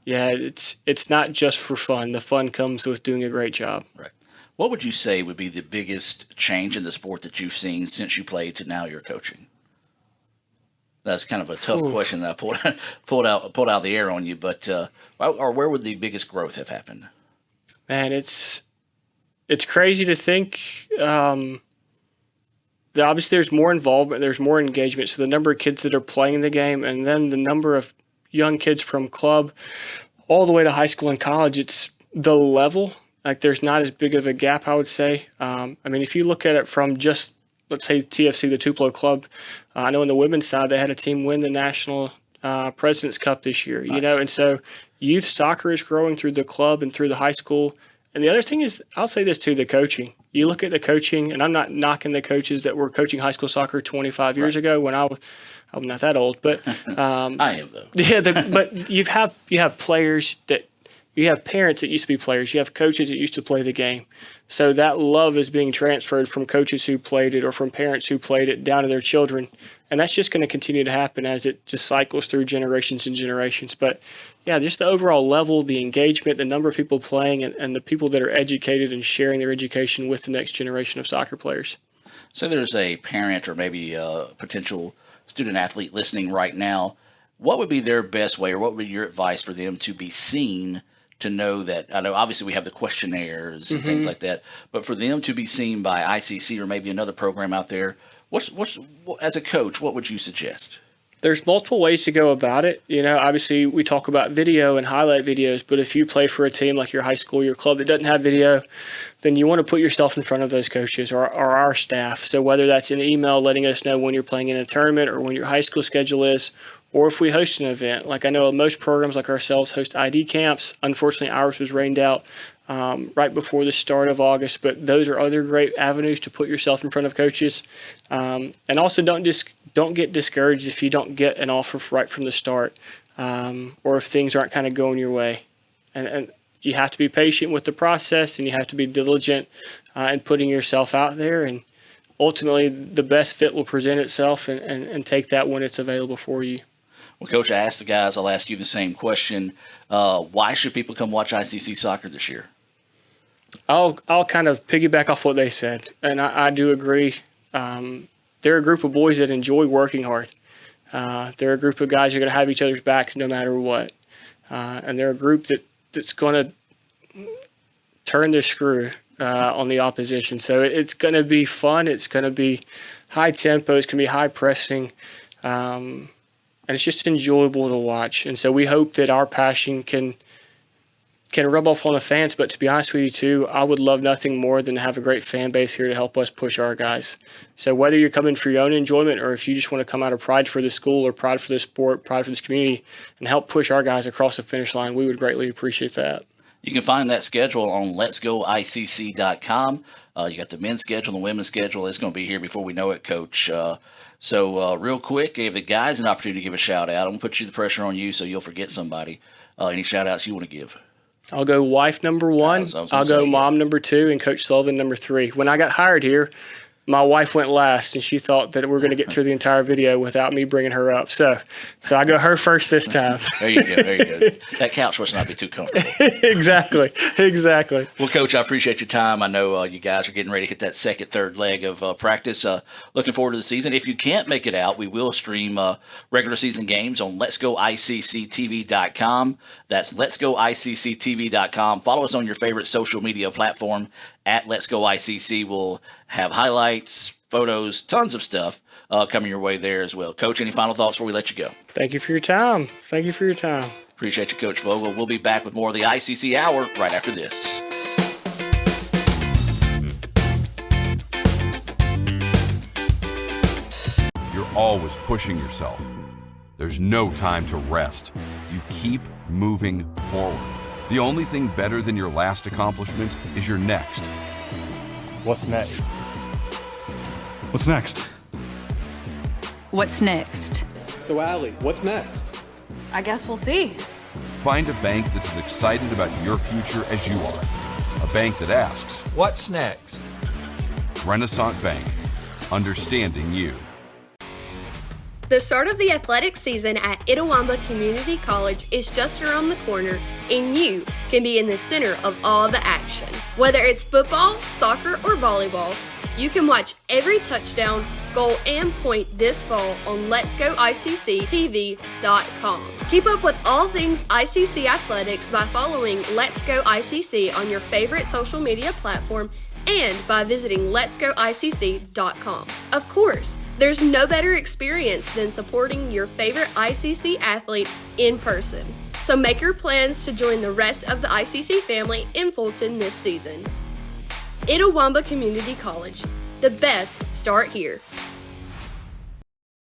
yeah, it's not just for fun. The fun comes with doing a great job. Right. What would you say would be the biggest change in the sport that you've seen since you played to now you're coaching? That's kind of a tough question that I pulled out of the air on you, but or where would the biggest growth have happened? Man, it's crazy to think. That obviously, there's more involvement, there's more engagement. So the number of kids that are playing the game, and then the number of young kids from club all the way to high school and college, it's the level. Like, there's not as big of a gap, I would say. I mean, if you look at it from just, let's say, TFC, the Tupelo club, I know on the women's side they had a team win the National President's Cup this year. Nice. You know, and so youth soccer is growing through the club and through the high school. And the other thing is, I'll say this too, the coaching. You look at the coaching, and I'm not knocking the coaches that were coaching high school soccer 25 years ago when I'm not that old, but I am though. Yeah, but you have players that. You have parents that used to be players. You have coaches that used to play the game. So that love is being transferred from coaches who played it or from parents who played it down to their children. And that's just going to continue to happen as it just cycles through generations and generations. But, yeah, just the overall level, the engagement, the number of people playing, and the people that are educated and sharing their education with the next generation of soccer players. So there's a parent or maybe a potential student athlete listening right now. What would be their best way, or what would be your advice for them to be seen, to know that, I know obviously we have the questionnaires and things like that, but for them to be seen by ICC or maybe another program out there, what's as a coach, what would you suggest? There's multiple ways to go about it. You know, obviously we talk about video and highlight videos, but if you play for a team like your high school, your club that doesn't have video, then you want to put yourself in front of those coaches or our staff. So whether that's an email letting us know when you're playing in a tournament or when your high school schedule is, or if we host an event. Like, I know most programs like ourselves host ID camps. Unfortunately, ours was rained out right before the start of August, but those are other great avenues to put yourself in front of coaches. And also don't get discouraged if you don't get an offer right from the start, or if things aren't kind of going your way. And you have to be patient with the process, and you have to be diligent in putting yourself out there, and ultimately the best fit will present itself, and take that when it's available for you. Well, Coach, I asked the guys, I'll ask you the same question. Why should people come watch ICC soccer this year? I'll kind of piggyback off what they said, and I do agree. They're a group of boys that enjoy working hard. They're a group of guys who are going to have each other's backs no matter what. And they're a group that's going to turn their screw on the opposition. So it's going to be fun. It's going to be high tempo. It's going to be high pressing. And it's just enjoyable to watch. And so we hope that our passion can rub off on the fans. But to be honest with you, too, I would love nothing more than to have a great fan base here to help us push our guys. So whether you're coming for your own enjoyment or if you just want to come out of pride for the school or pride for the sport, pride for this community, and help push our guys across the finish line, we would greatly appreciate that. You can find that schedule on letsgoicc.com. You got the men's schedule and the women's schedule. It's going to be here before we know it, Coach. So real quick, give the guys an opportunity to give a shout out. I'm going to put the pressure on you so you'll forget somebody. Any shout outs you want to give? I'll go wife number one. I'll go mom number two, and Coach Sullivan number three. When I got hired here, my wife went last, and she thought that we're going to get through the entire video without me bringing her up. So I go her first this time. There you go. There you go. That couch must not be too comfortable. Exactly. Well, Coach, I appreciate your time. I know you guys are getting ready to hit that third leg of practice. Looking forward to the season. If you can't make it out, we will stream regular season games on letsgoicctv.com. That's letsgoicctv.com. Follow us on your favorite social media platform at Let's Go ICC. We'll have highlights, photos, tons of stuff coming your way there as well. Coach, any final thoughts before we let you go? Thank you for your time. Appreciate you, Coach Vogel. We'll be back with more of the ICC Hour right after this. You're always pushing yourself. There's no time to rest. You keep moving forward. The only thing better than your last accomplishment is your next. What's next? What's next? What's next? So, Allie, what's next? I guess we'll see. Find a bank that's as excited about your future as you are. A bank that asks, What's next? Renaissance Bank. understanding you. The start of the athletic season at Itawamba Community College is just around the corner, and you can be in the center of all the action. Whether it's football, soccer, or volleyball, you can watch every touchdown, goal, and point this fall on letsgoicctv.com. Keep up with all things ICC athletics by following Let's Go ICC on your favorite social media platform and by visiting letsgoicc.com. Of course, there's no better experience than supporting your favorite ICC athlete in person. So make your plans to join the rest of the ICC family in Fulton this season. Itawamba Community College. The best start here.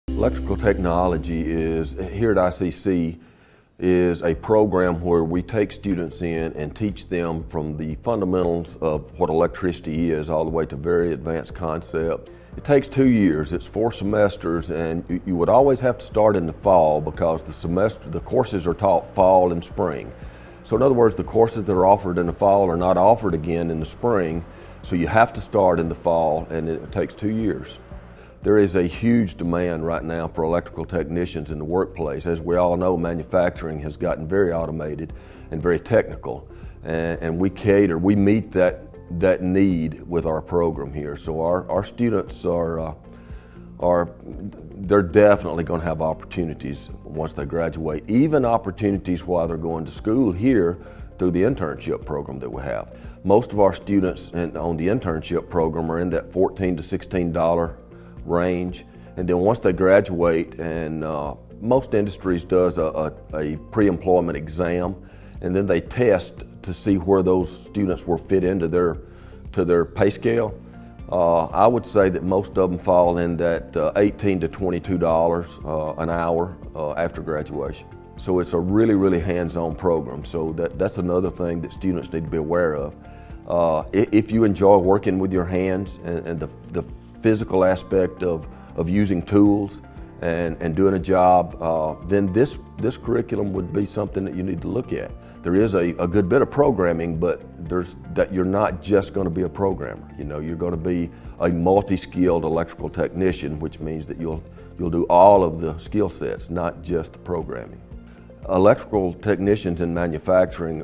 Electrical technology is, here at ICC, is a program where we take students in and teach them from the fundamentals of what electricity is all the way to very advanced concept. It takes 2 years, it's 4 semesters, and you would always have to start in the fall because the courses are taught fall and spring. So in other words, the courses that are offered in the fall are not offered again in the spring, so you have to start in the fall, and it takes 2 years. There is a huge demand right now for electrical technicians in the workplace. As we all know, manufacturing has gotten very automated and very technical, and we meet that need with our program here. So our students they're definitely going to have opportunities once they graduate, even opportunities while they're going to school here through the internship program that we have. Most of our students on the internship program are in that $14 to $16 range, and then once they graduate, and most industries does a pre-employment exam, and then they test to see where those students will fit into their pay scale. I would say that most of them fall in that $18 to $22 an hour after graduation. So it's a really, really hands-on program. So that's another thing that students need to be aware of. If you enjoy working with your hands and the physical aspect of using tools and doing a job, then this curriculum would be something that you need to look at. There is a good bit of programming, but you're not just going to be a programmer. You know, you're going to be a multi-skilled electrical technician, which means that you'll do all of the skill sets, not just the programming. Electrical technicians in manufacturing,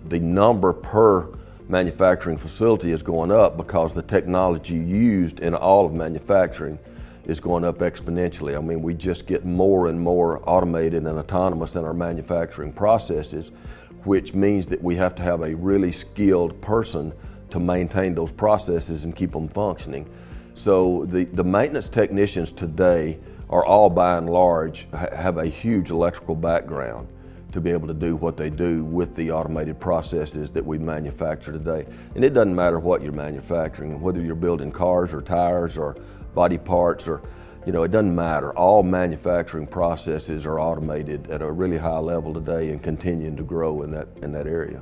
the number per manufacturing facility is going up because the technology used in all of manufacturing is going up exponentially. I mean, we just get more and more automated and autonomous in our manufacturing processes, which means that we have to have a really skilled person to maintain those processes and keep them functioning. So the maintenance technicians today are all, by and large, have a huge electrical background to be able to do what they do with the automated processes that we manufacture today. And it doesn't matter what you're manufacturing, whether you're building cars or tires or body parts, or, you know, it doesn't matter. All manufacturing processes are automated at a really high level today and continuing to grow in that area.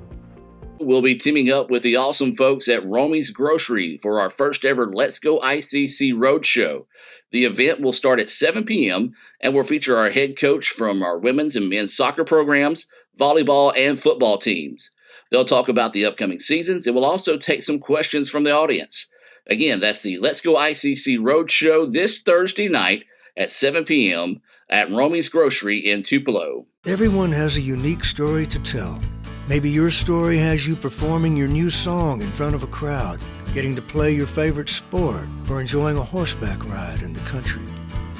We'll be teaming up with the awesome folks at Romy's Grocery for our first ever Let's Go ICC Roadshow. The event will start at 7 p.m. and will feature our head coach from our women's and men's soccer programs, volleyball, and football teams. They'll talk about the upcoming seasons and will also take some questions from the audience. Again, that's the Let's Go ICC Roadshow this Thursday night at 7 p.m. at Romy's Grocery in Tupelo. Everyone has a unique story to tell. Maybe your story has you performing your new song in front of a crowd, getting to play your favorite sport, or enjoying a horseback ride in the country.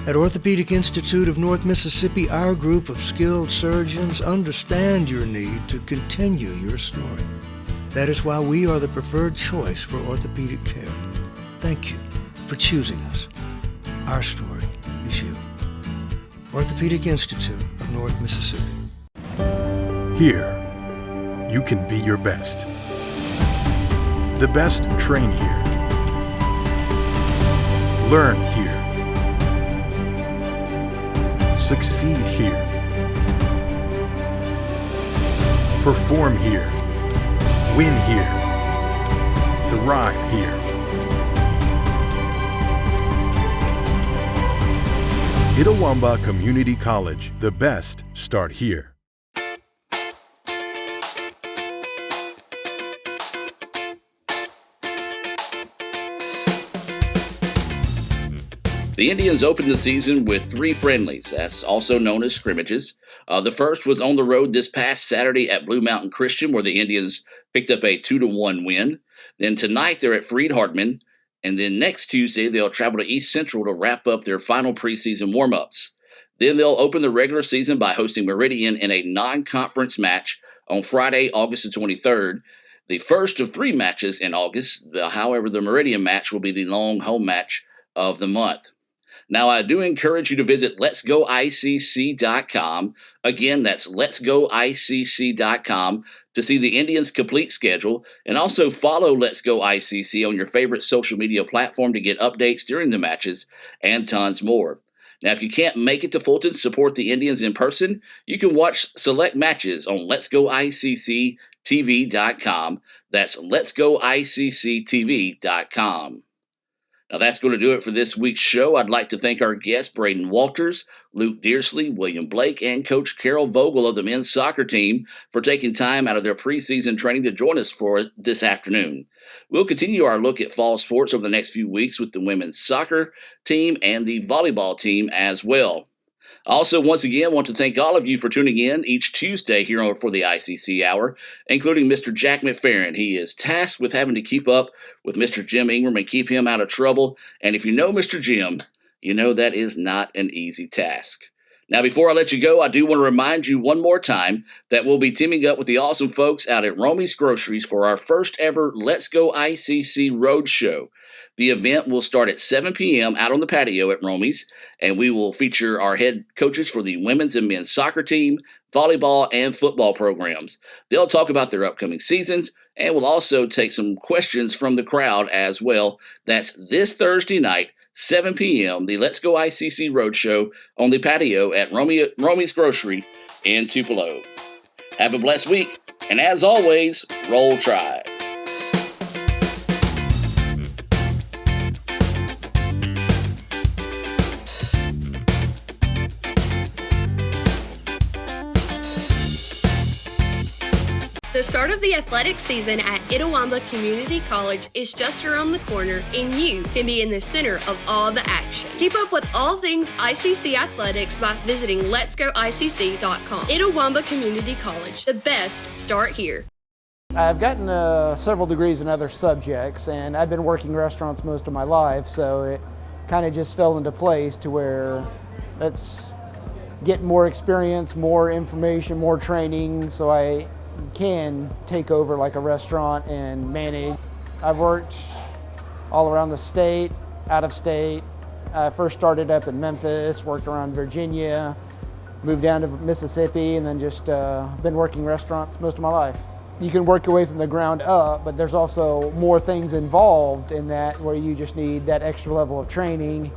At Orthopedic Institute of North Mississippi, our group of skilled surgeons understand your need to continue your story. That is why we are the preferred choice for orthopedic care. Thank you for choosing us. Our story is you. Orthopedic Institute of North Mississippi. Here, you can be your best. The best train here. Learn here. Succeed here. Perform here. Win here. Thrive here. Itawamba Community College. The best start here. The Indians opened the season with 3 friendlies, that's also known as scrimmages. The first was on the road this past Saturday at Blue Mountain Christian, where the Indians picked up a 2-1 win. Then tonight they're at Freed-Hardeman, and then next Tuesday they'll travel to East Central to wrap up their final preseason warm-ups. Then they'll open the regular season by hosting Meridian in a non-conference match on Friday, August the 23rd. The first of 3 matches in August. However, the Meridian match will be the long home match of the month. Now, I do encourage you to visit letsgoicc.com. Again, that's letsgoicc.com to see the Indians' complete schedule, and also follow Let's Go ICC on your favorite social media platform to get updates during the matches and tons more. Now, if you can't make it to Fulton to support the Indians in person, you can watch select matches on letsgoicctv.com. That's letsgoicctv.com. Now, that's going to do it for this week's show. I'd like to thank our guests, Braden Walters, Luke Dearsley, William Blake, and Coach Carol Vogel of the men's soccer team for taking time out of their preseason training to join us for this afternoon. We'll continue our look at fall sports over the next few weeks with the women's soccer team and the volleyball team as well. I also, once again, want to thank all of you for tuning in each Tuesday here for the ICC Hour, including Mr. Jack McFerrin. He is tasked with having to keep up with Mr. Jim Ingram and keep him out of trouble. And if you know Mr. Jim, you know that is not an easy task. Now, before I let you go, I do want to remind you one more time that we'll be teaming up with the awesome folks out at Romy's Groceries for our first ever Let's Go ICC Roadshow. The event will start at 7 p.m. out on the patio at Romy's, and we will feature our head coaches for the women's and men's soccer team, volleyball, and football programs. They'll talk about their upcoming seasons, and we'll also take some questions from the crowd as well. That's this Thursday night, 7 p.m., the Let's Go ICC Roadshow on the patio at Romy's Grocery in Tupelo. Have a blessed week, and as always, Roll Tribe. The start of the athletic season at Itawamba Community College is just around the corner, and you can be in the center of all the action. Keep up with all things ICC athletics by visiting letsgoicc.com. Itawamba Community College, the best start here. I've gotten several degrees in other subjects, and I've been working restaurants most of my life, so it kind of just fell into place to where let's get more experience, more information, more training, so I can take over like a restaurant and manage. I've worked all around the state, out of state. I first started up in Memphis, worked around Virginia, moved down to Mississippi, and then just been working restaurants most of my life. You can work your way from the ground up, but there's also more things involved in that where you just need that extra level of training,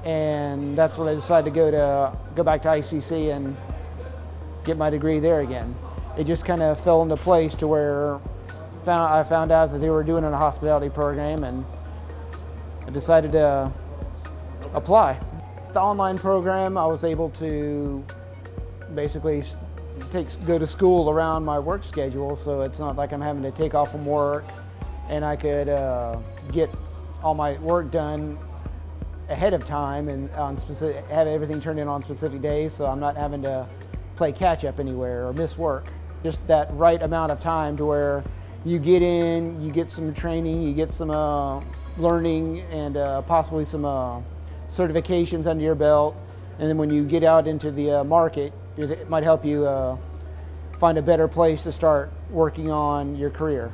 and that's when I decided to go back to ICC and get my degree there again. It just kind of fell into place to where I found out that they were doing a hospitality program, and I decided to apply. The online program, I was able to basically go to school around my work schedule, so it's not like I'm having to take off from work, and I could get all my work done ahead of time and have everything turned in on specific days, so I'm not having to play catch up anywhere or miss work. Just that right amount of time to where you get in, you get some training, you get some learning, and possibly some certifications under your belt. And then when you get out into the market, it might help you find a better place to start working on your career.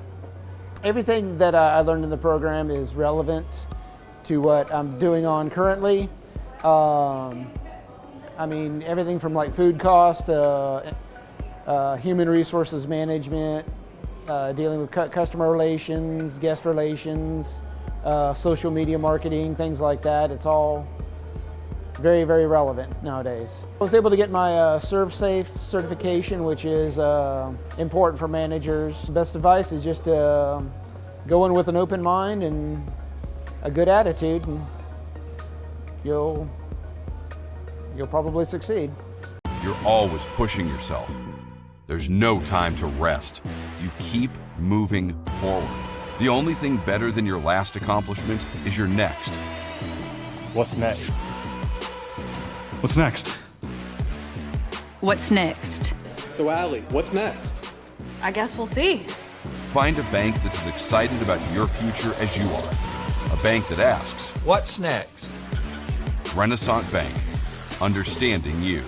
Everything that I learned in the program is relevant to what I'm doing on currently. I mean, everything from like food cost, human resources management, dealing with customer relations, guest relations, social media marketing, things like that. It's all very, very relevant nowadays. I was able to get my ServSafe certification, which is important for managers. Best advice is just to go in with an open mind and a good attitude, and you'll probably succeed. You're always pushing yourself. There's no time to rest. You keep moving forward. The only thing better than your last accomplishment is your next. What's next? What's next? What's next? So, Allie, what's next? I guess we'll see. Find a bank that's as excited about your future as you are. A bank that asks, What's next? Renaissance Bank, understanding you.